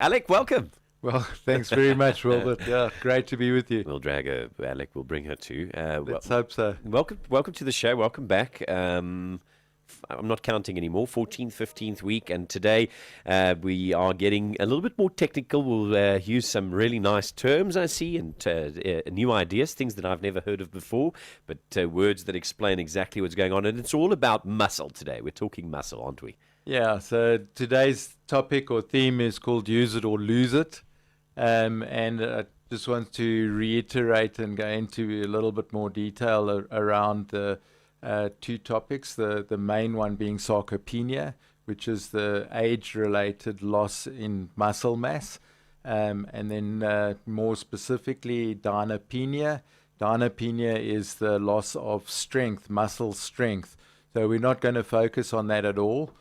Alec, welcome. Well, thanks very much, Willbert. Yeah, great to be with you. We'll drag her, Alec. We'll bring her too. Let's hope so. Welcome to the show. Welcome back. I'm not counting anymore. 14th, 15th week, and today we are getting a little bit more technical. We'll use some really nice terms I see and new ideas, things that I've never heard of before, but words that explain exactly what's going on. And it's all about muscle today. We're talking muscle, aren't we? Yeah. So today's topic or theme is called "Use It or Lose It," and I just want to reiterate and go into a little bit more detail around the two topics, the main one being sarcopenia, which is the age-related loss in muscle mass, and then more specifically dynapenia. Dynapenia is the loss of strength, muscle strength. So we're not going to focus on that at all.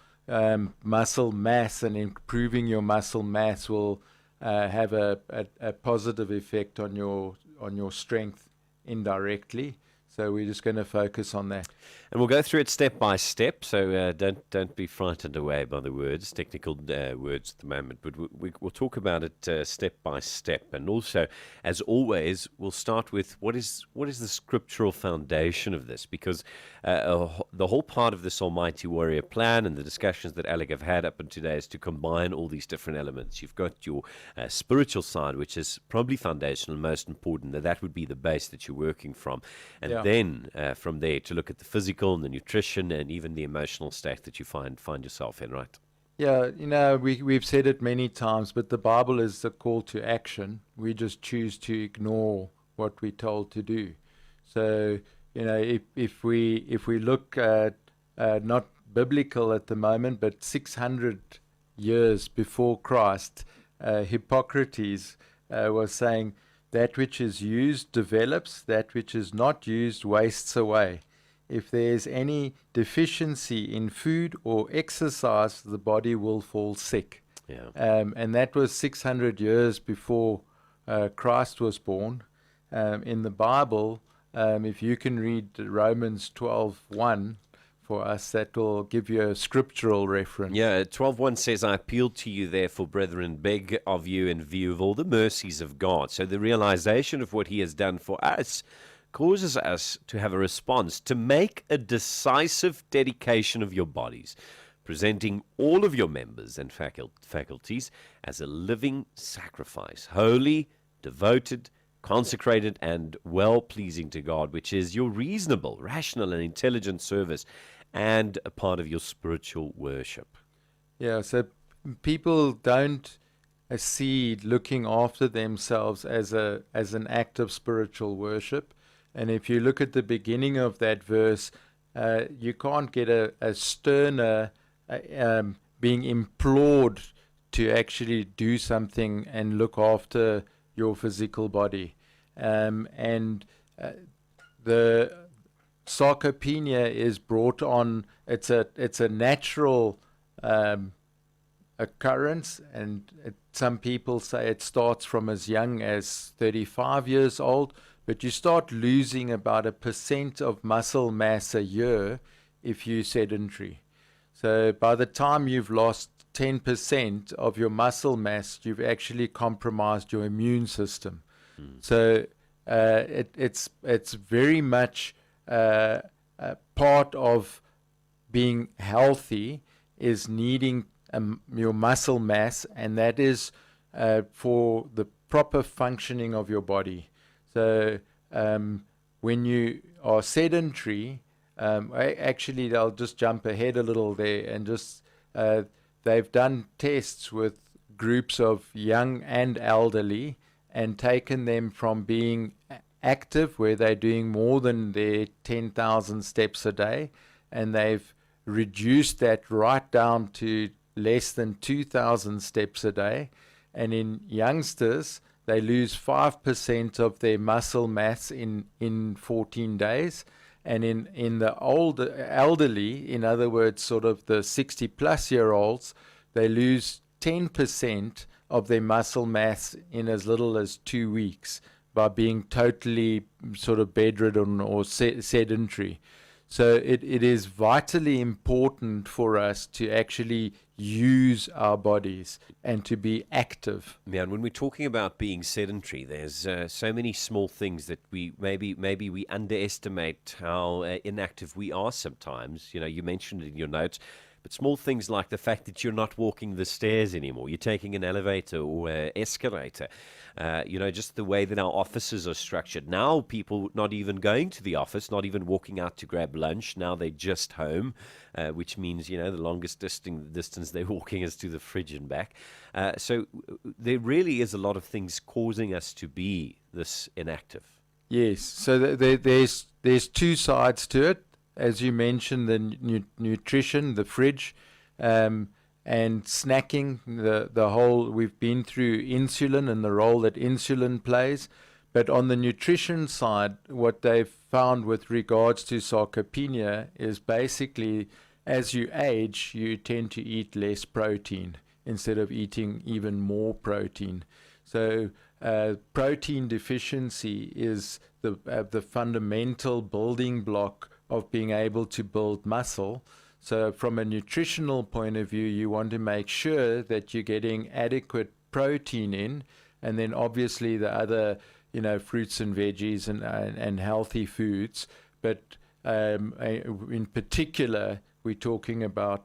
Muscle mass and improving your muscle mass will have a positive effect on your strength indirectly. So we're just going to focus on that. And we'll go through it step by step, so don't be frightened away by the words, technical words at the moment. But we'll talk about it step by step. And also, as always, we'll start with what is the scriptural foundation of this? Because the whole part of this Almighty Warrior plan and the discussions that Alec have had up until today is to combine all these different elements. You've got your spiritual side, which is probably foundational and most important, that would be the base that you're working from. And then from there to look at the physical and the nutrition and even the emotional state that you find yourself in, right? Yeah, we've said it many times, but the Bible is the call to action. We just choose to ignore what we're told to do. So, if we look at not biblical at the moment, but 600 years before Christ, Hippocrates was saying, that which is used develops, that which is not used wastes away. If there's any deficiency in food or exercise, the body will fall sick. Yeah. And that was 600 years before Christ was born. In the Bible, if you can read Romans 12:1 for us, that will give you a scriptural reference. Yeah, 12:1 says, I appeal to you, therefore, brethren, beg of you in view of all the mercies of God. So the realization of what he has done for us causes us to have a response, to make a decisive dedication of your bodies, presenting all of your members and faculties as a living sacrifice, holy, devoted, consecrated, and well-pleasing to God, which is your reasonable, rational, and intelligent service, and a part of your spiritual worship. Yeah, so people don't see looking after themselves as an act of spiritual worship. And if you look at the beginning of that verse, you can't get a sterner being implored to actually do something and look after your physical body. And the sarcopenia is brought on. It's a natural occurrence, and some people say it starts from as young as 35 years old. But you start losing about 1% of muscle mass a year if you're sedentary. So by the time you've lost 10% of your muscle mass, you've actually compromised your immune system. So it's very much part of being healthy is needing your muscle mass, and that is for the proper functioning of your body. So when you are sedentary, actually I'll just jump ahead a little there and just they've done tests with groups of young and elderly and taken them from being active, where they're doing more than their 10,000 steps a day, and they've reduced that right down to less than 2,000 steps a day. And in youngsters, they lose 5% of their muscle mass in 14 days. And in the elderly, in other words, sort of the 60-plus year olds, they lose 10% of their muscle mass in as little as 2 weeks by being totally sort of bedridden or sedentary. So it is vitally important for us to actually use our bodies and to be active. Yeah, and when we're talking about being sedentary, there's so many small things that we maybe we underestimate how inactive we are sometimes. You know, you mentioned it in your notes, but small things like the fact that you're not walking the stairs anymore, you're taking an elevator or an escalator. You know, just the way that our offices are structured. Now, people not even going to the office, not even walking out to grab lunch. Now they're just home, which means, you know, the longest distance they're walking is to the fridge and back. So there really is a lot of things causing us to be this inactive. Yes, so there's two sides to it. As you mentioned, the nutrition, the fridge, and snacking, the whole, we've been through insulin and the role that insulin plays. But on the nutrition side, what they've found with regards to sarcopenia is basically as you age, you tend to eat less protein instead of eating even more protein. So protein deficiency is the fundamental building block of being able to build muscle. So from a nutritional point of view, you want to make sure that you're getting adequate protein in, and then obviously the other, you know, fruits and veggies and healthy foods. But in particular, we're talking about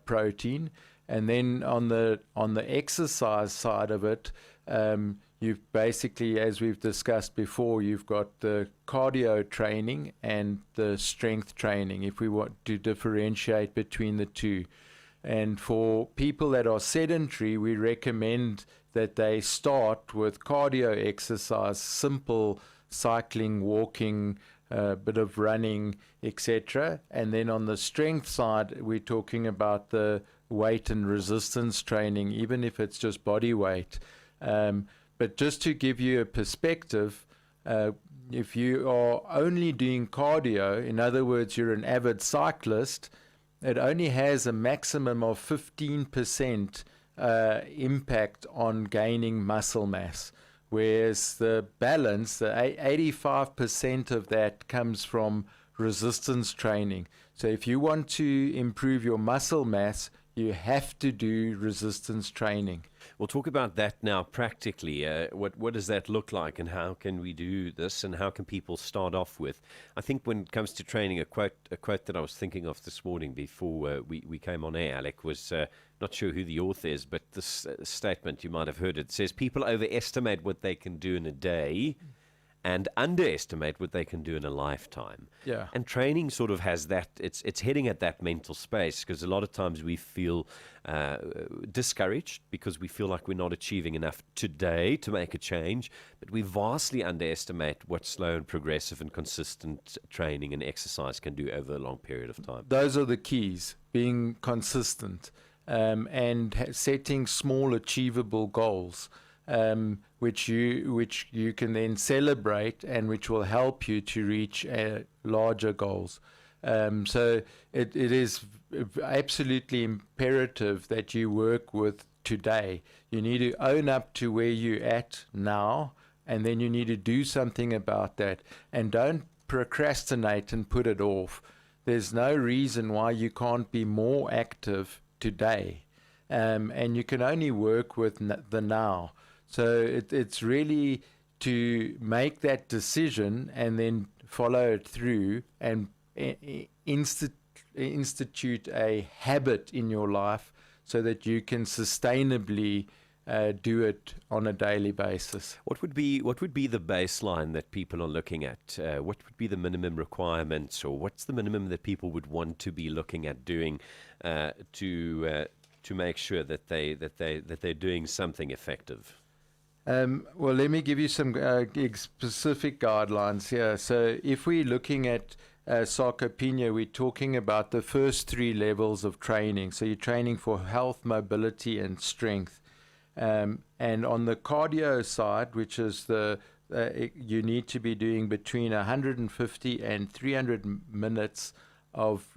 protein. And then on the exercise side of it, you've basically, as we've discussed before, you've got the cardio training and the strength training, if we want to differentiate between the two. And for people that are sedentary, we recommend that they start with cardio exercise, simple cycling, walking, a bit of running, etc. And then on the strength side, we're talking about the weight and resistance training, even if it's just body weight. But just to give you a perspective, if you are only doing cardio, in other words, you're an avid cyclist, it only has a maximum of 15% impact on gaining muscle mass, whereas the balance, the 85% of that comes from resistance training. So if you want to improve your muscle mass, you have to do resistance training. We'll talk about that now practically. What does that look like, and how can we do this, and how can people start off with? I think when it comes to training, a quote that I was thinking of this morning before we came on air, Alec, was not sure who the author is, but this statement, you might have heard it. It says, people overestimate what they can do in a day and underestimate what they can do in a lifetime. Yeah. And training sort of has that, it's heading at that mental space, because a lot of times we feel discouraged because we feel like we're not achieving enough today to make a change, but we vastly underestimate what slow and progressive and consistent training and exercise can do over a long period of time. Those are the keys, being consistent and setting small achievable goals. Which you can then celebrate, and which will help you to reach larger goals. So it is absolutely imperative that you work with today. You need to own up to where you're at now, and then you need to do something about that. And don't procrastinate and put it off. There's no reason why you can't be more active today. And you can only work with the now. So it's really to make that decision and then follow it through and institute a habit in your life so that you can sustainably do it on a daily basis. What would be the baseline that people are looking at? What would be the minimum requirements, or what's the minimum that people would want to be looking at doing to make sure that they're doing something effective? Well, let me give you some specific guidelines here. So if we're looking at sarcopenia, we're talking about the first three levels of training. So you're training for health, mobility, and strength. And on the cardio side, which is you need to be doing between 150 and 300 minutes of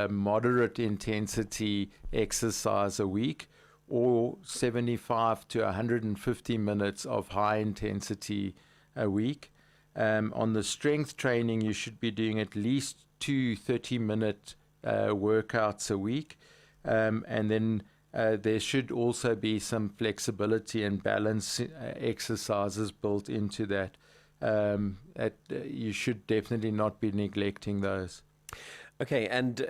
moderate intensity exercise a week, or 75 to 150 minutes of high intensity a week. On the strength training, you should be doing at least 2 30-minute workouts a week. And then there should also be some flexibility and balance exercises built into that. You should definitely not be neglecting those. Okay, and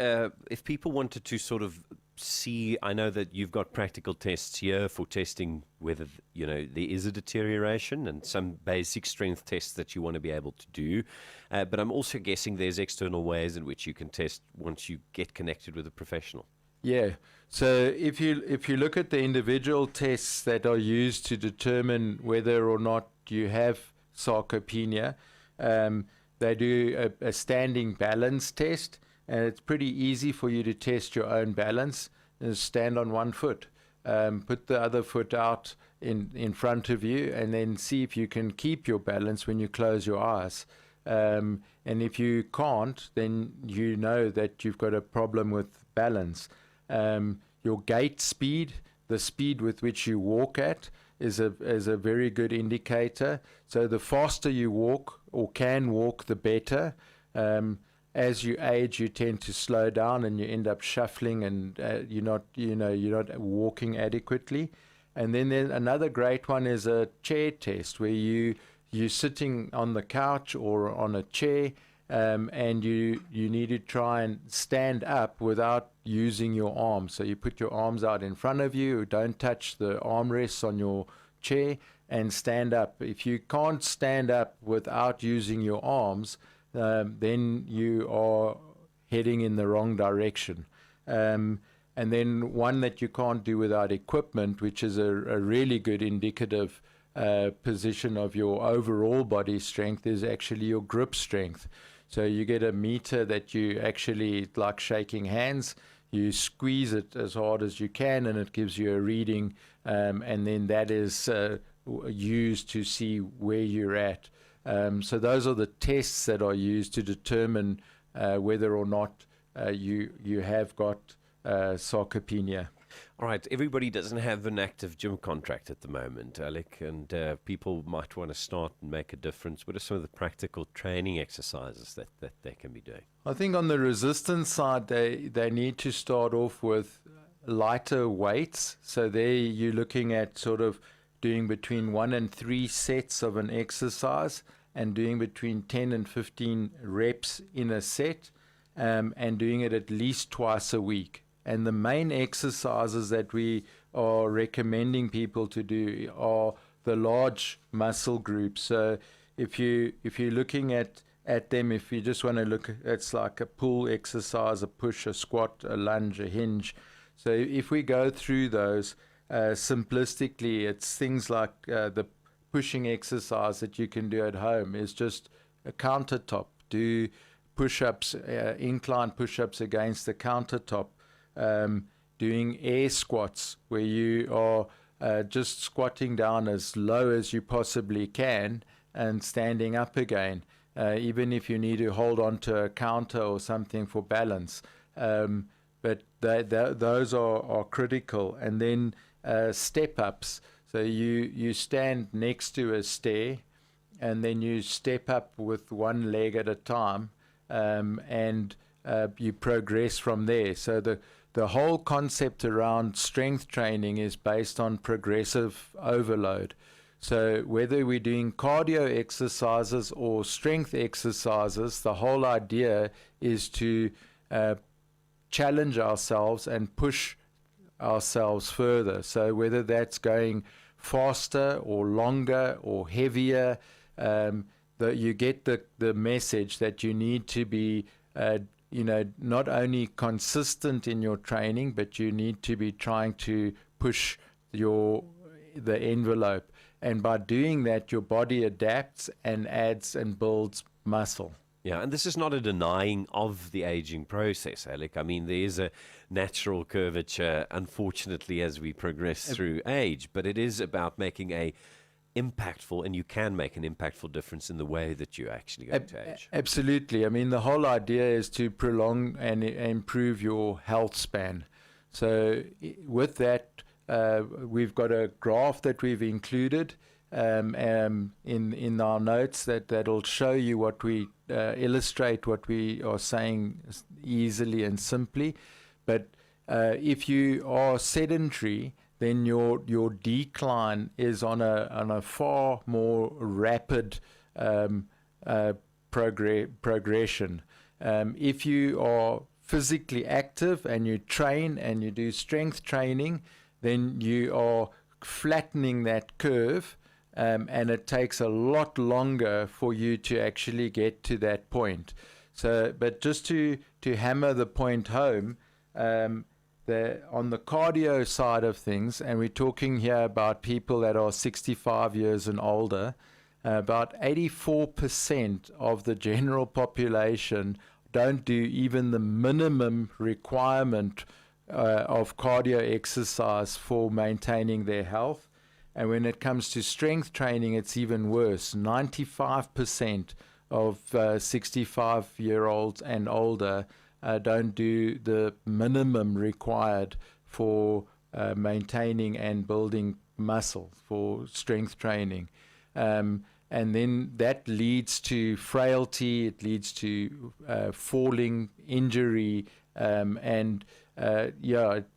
if people wanted to sort of see, I know that you've got practical tests here for testing whether, there is a deterioration, and some basic strength tests that you want to be able to do. But I'm also guessing there's external ways in which you can test once you get connected with a professional. Yeah. So if you look at the individual tests that are used to determine whether or not you have sarcopenia, they do a standing balance test, and it's pretty easy for you to test your own balance. Stand on one foot, put the other foot out in front of you, and then see if you can keep your balance when you close your eyes. And if you can't, then you know that you've got a problem with balance. Your gait speed, the speed with which you walk at, is a very good indicator. So the faster you walk or can walk, the better. As you age, you tend to slow down and you end up shuffling, and you're not walking adequately. And then another great one is a chair test, where you're sitting on the couch or on a chair, and you need to try and stand up without using your arms. So you put your arms out in front of you, don't touch the armrests on your chair, and stand up. If you can't stand up without using your arms, then you are heading in the wrong direction. And then one that you can't do without equipment, which is a really good indicative position of your overall body strength, is actually your grip strength. So you get a meter that you actually, like shaking hands, you squeeze it as hard as you can, and it gives you a reading, and then that is used to see where you're at. So those are the tests that are used to determine whether or not you have got sarcopenia. All right, everybody doesn't have an active gym contract at the moment, Alec, and people might want to start and make a difference. What are some of the practical training exercises that they can be doing? I think on the resistance side, they need to start off with lighter weights. So there you're looking at sort of doing between 1 and 3 sets of an exercise, and doing between 10 and 15 reps in a set, and doing it at least twice a week. And the main exercises that we are recommending people to do are the large muscle groups. So if you're looking at them, if you just want to look, it's like a pull exercise, a push, a squat, a lunge, a hinge. So if we go through those simplistically, it's things like the pushing exercise that you can do at home is just a countertop. Do push-ups, incline push-ups against the countertop. Doing air squats, where you are just squatting down as low as you possibly can and standing up again, even if you need to hold on to a counter or something for balance. But those are critical. And then step-ups. So you stand next to a stair, and then you step up with one leg at a time, and you progress from there. So the whole concept around strength training is based on progressive overload. So whether we're doing cardio exercises or strength exercises, the whole idea is to challenge ourselves and push ourselves further. So whether that's going faster or longer or heavier, you get the message that you need to be not only consistent in your training, but you need to be trying to push the envelope. And by doing that, your body adapts and adds and builds muscle. Yeah, and this is not a denying of the aging process, Alec. I mean, there is a natural curvature, unfortunately, as we progress through age, but it is about making a impactful, and you can make an impactful difference in the way that you actually go to age. Absolutely. I mean, the whole idea is to prolong and improve your health span. So with that, we've got a graph that we've included in our notes that'll show you what we illustrate what we are saying easily and simply. But If you are sedentary, then your decline is on a far more rapid progression. If you are physically active and you train and you do strength training, then you are flattening that curve, and it takes a lot longer for you to actually get to that point. So, but just to hammer the point home, on the cardio side of things, and we're talking here about people that are 65 years and older, about 84% of the general population don't do even the minimum requirement of cardio exercise for maintaining their health. And when it comes to strength training, it's even worse. 95% of 65-year-olds and older don't do the minimum required for maintaining and building muscle for strength training. And then that leads to frailty, it leads to falling, injury, and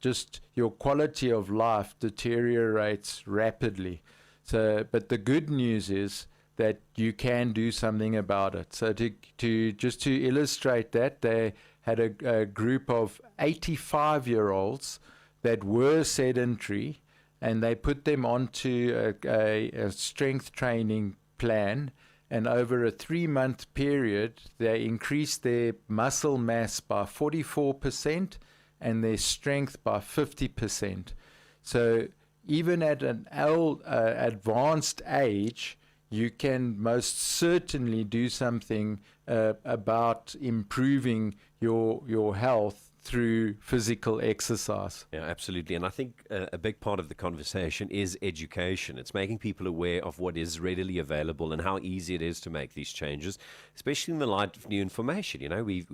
just your quality of life deteriorates rapidly. So, but the good news is that you can do something about it. So to illustrate that, they had a group of 85-year-olds that were sedentary, and they put them onto a strength training plan, and over a 3-month period, they increased their muscle mass by 44% and their strength by 50%. So even at an advanced age, you can most certainly do something about improving your health through physical exercise. Yeah, absolutely. And I think a big part of the conversation is education. It's making people aware of what is readily available and how easy it is to make these changes, especially in the light of new information. You know, we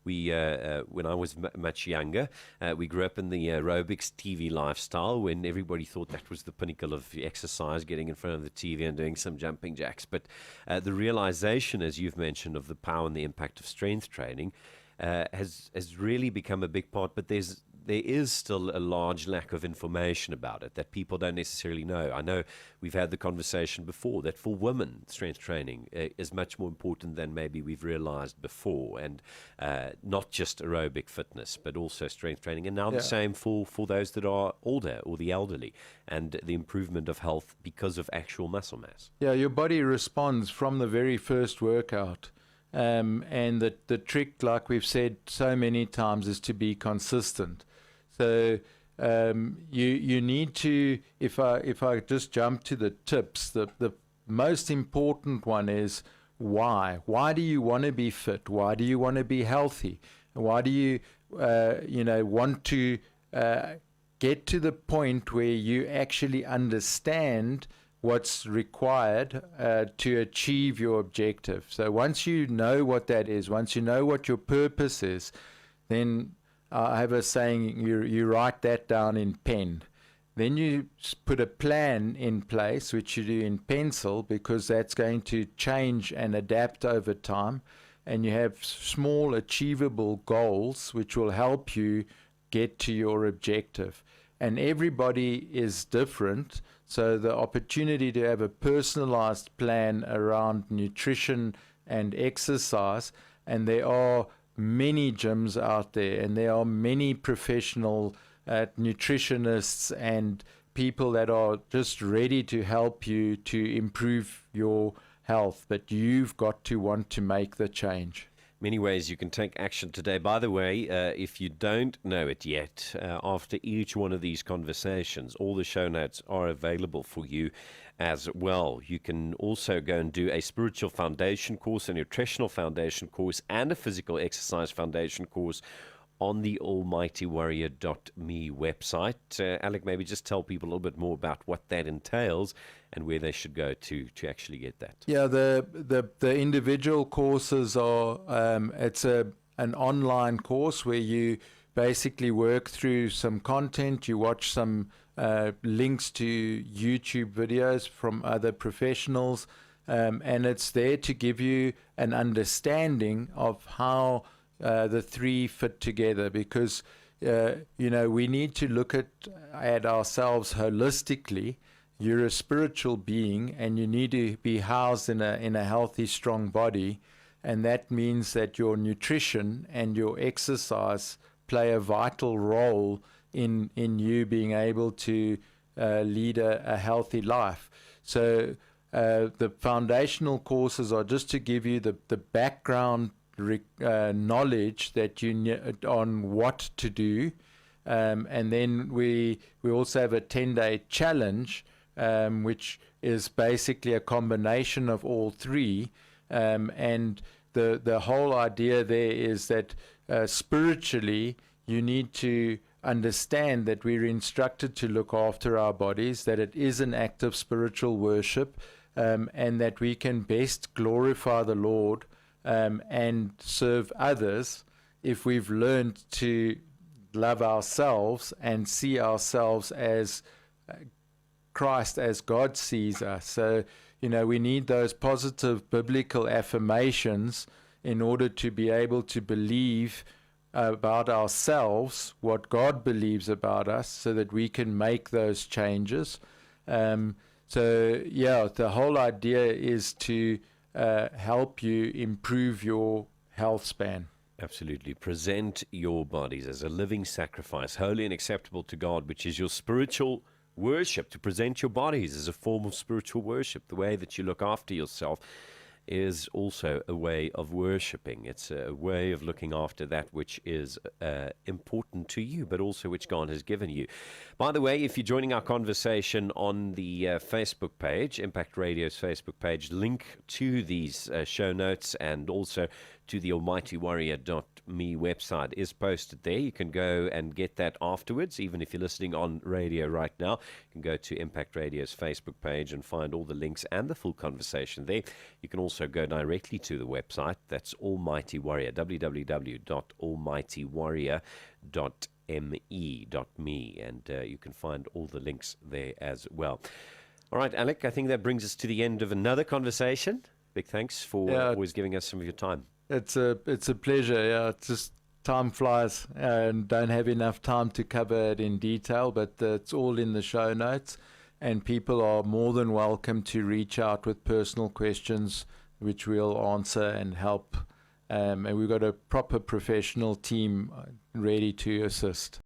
when I was much younger, we grew up in the aerobics TV lifestyle when everybody thought that was the pinnacle of exercise, getting in front of the TV and doing some jumping jacks. But the realization, as you've mentioned, of the power and the impact of strength training has really become a big part, but there is still a large lack of information about it that people don't necessarily know. I know we've had the conversation before that for women, strength training is much more important than maybe we've realized before, and not just aerobic fitness, but also strength training. And now the same for those that are older or the elderly, and the improvement of health because of actual muscle mass. Yeah, your body responds from the very first workout. And the trick, like we've said so many times, is to be consistent. So you need to, if I just jump to the tips, the most important one is why. Why do you want to be fit? Why do you want to be healthy? Why do you want to get to the point where you actually understand what's required to achieve your objective? So once you know what that is, once you know what your purpose is, then I have a saying, you write that down in pen. Then you put a plan in place, which you do in pencil, because that's going to change and adapt over time. And you have small achievable goals, which will help you get to your objective. And everybody is different. So the opportunity to have a personalized plan around nutrition and exercise, and there are many gyms out there, and there are many professional nutritionists and people that are just ready to help you to improve your health, but you've got to want to make the change. Many ways you can take action today. By the way, if you don't know it yet, after each one of these conversations, all the show notes are available for you as well. You can also go and do a spiritual foundation course, a nutritional foundation course, and a physical exercise foundation course on the almightywarrior.me website. Alec, maybe just tell people a little bit more about what that entails and where they should go to actually get that. Yeah, the individual courses are, it's an online course where you basically work through some content, you watch some links to YouTube videos from other professionals, and it's there to give you an understanding of how the three fit together, because we need to look at ourselves holistically. You're a spiritual being, and you need to be housed in a healthy, strong body, and that means that your nutrition and your exercise play a vital role in you being able to lead a healthy life. So the foundational courses are just to give you the background knowledge that on what to do, and then we also have a 10-day challenge, which is basically a combination of all three, and the whole idea there is that spiritually you need to understand that we're instructed to look after our bodies, that it is an act of spiritual worship, and that we can best glorify the Lord and serve others if we've learned to love ourselves and see ourselves as Christ, as God sees us. So, we need those positive biblical affirmations in order to be able to believe about ourselves what God believes about us, so that we can make those changes. The whole idea is to help you improve your health span. Absolutely. Present your bodies as a living sacrifice, holy and acceptable to God, which is your spiritual worship. To present your bodies as a form of spiritual worship. The way that you look after yourself is also a way of worshiping. It's a way of looking after that which is important to you, but also which God has given you. By the way, if you're joining our conversation on the Facebook page, Impact Radio's Facebook page, link to these show notes and also to the almightywarrior.me website is posted there. You can go and get that afterwards. Even if you're listening on radio right now, you can go to Impact Radio's Facebook page and find all the links and the full conversation there. You can also go directly to the website. That's Almighty Warrior, www.almightywarrior.me, and you can find all the links there as well. All right, Alec, I think that brings us to the end of another conversation. Big thanks for always giving us some of your time. It's a pleasure. Yeah, it's just time flies and don't have enough time to cover it in detail, but it's all in the show notes, and people are more than welcome to reach out with personal questions, which we'll answer and help. And we've got a proper professional team ready to assist.